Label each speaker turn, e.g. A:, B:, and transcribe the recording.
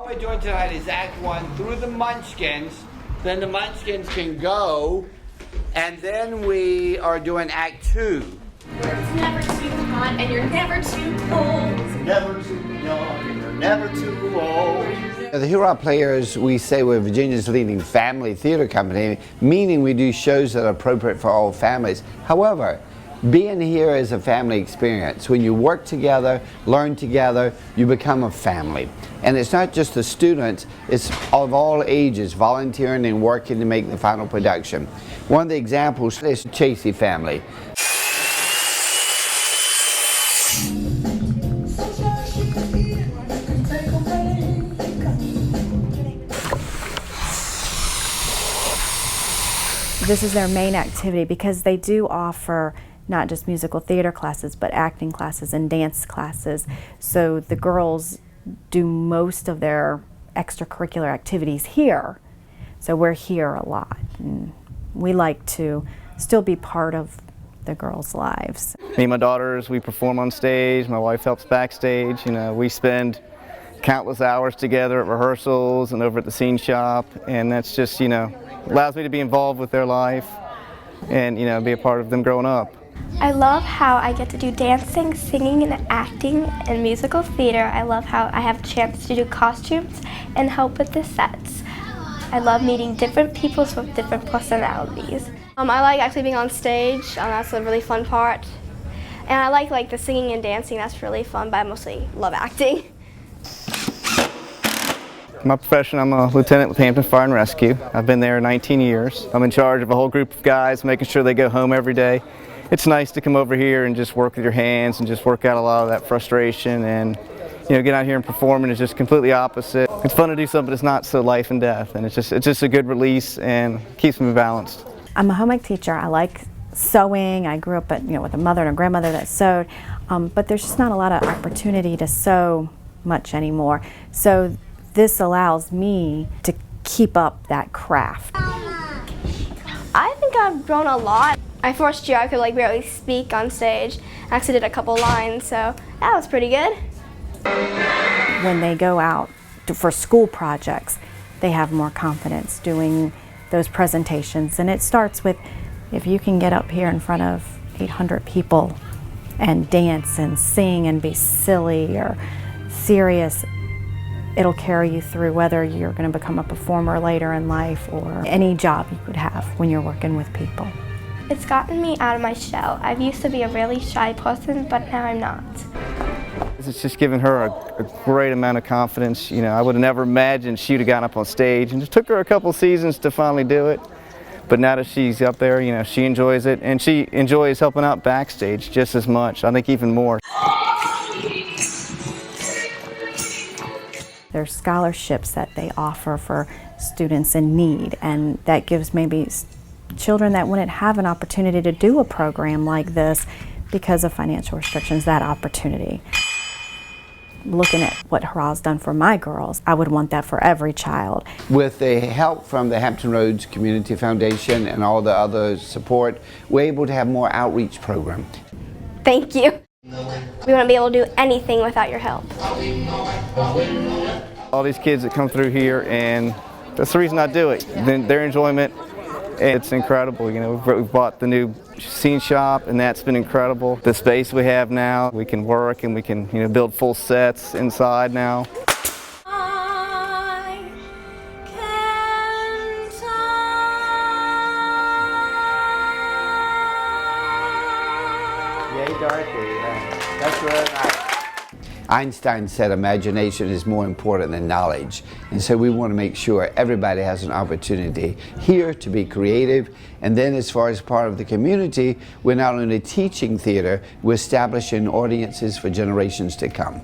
A: What we're doing tonight is Act 1 through the Munchkins. Then the Munchkins can go, and then we are doing Act 2.
B: Where it's never too hot and you're never too cold.
C: Never too young and you're never too old.
A: The Hurrah Players, we say we're Virginia's leading family theater company, meaning we do shows that are appropriate for all families. However, being here is a family experience. When you work together, learn together, you become a family. And it's not just the students, it's of all ages volunteering and working to make the final production. One of the examples is the Chasey family.
D: This is their main activity because they do offer not just musical theater classes, but acting classes and dance classes. So the girls do most of their extracurricular activities here. So we're here a lot. And we like to still be part of the girls' lives.
E: Me and my daughters, we perform on stage. My wife helps backstage. You know, we spend countless hours together at rehearsals and over at the scene shop, and that's just, you know, allows me to be involved with their life and, you know, be a part of them growing up.
B: I love how I get to do dancing, singing, and acting in musical theater. I love how I have a chance to do costumes and help with the sets. I love meeting different people with different personalities. I like actually being on stage. That's a really fun part. And I like the singing and dancing. That's really fun, but I mostly love acting.
E: My profession, I'm a lieutenant with Hampton Fire and Rescue. I've been there 19 years. I'm in charge of a whole group of guys, making sure they go home every day. It's nice to come over here and just work with your hands and just work out a lot of that frustration, and, you know, get out here and performing is just completely opposite. It's fun to do something that's not so life and death, and it's just a good release and keeps me balanced.
D: I'm a home ec teacher. I like sewing. I grew up with a mother and a grandmother that sewed, but there's just not a lot of opportunity to sew much anymore. So this allows me to keep up that craft.
B: I think I've grown a lot. My first year I could barely speak on stage. I actually did a couple lines, so that was pretty good.
D: When they go out for school projects, they have more confidence doing those presentations. And it starts with, if you can get up here in front of 800 people and dance and sing and be silly or serious, it'll carry you through whether you're going to become a performer later in life or any job you could have when you're working with people.
B: It's gotten me out of my shell. I used to be a really shy person, but now I'm not.
E: It's just given her a great amount of confidence. You know, I would have never imagined she'd have gotten up on stage, and it took her a couple seasons to finally do it. But now that she's up there, you know, she enjoys it, and she enjoys helping out backstage just as much. I think even more.
D: There's scholarships that they offer for students in need, and that gives maybe children that wouldn't have an opportunity to do a program like this because of financial restrictions, that opportunity. Looking at what Hurrah's done for my girls, I would want that for every child.
A: With the help from the Hampton Roads Community Foundation and all the other support, we're able to have more outreach program.
B: Thank you. We wouldn't be able to do anything without your help.
E: All these kids that come through here, and that's the reason I do it. Their enjoyment, it's incredible. You know, we've bought the new scene shop, and that's been incredible. The space we have now, we can work and we can, you know, build full sets inside now.
A: Yay, Dorothy. That's really nice. Einstein said imagination is more important than knowledge, and so we want to make sure everybody has an opportunity here to be creative. And then as far as part of the community, we're not only teaching theater, we're establishing audiences for generations to come.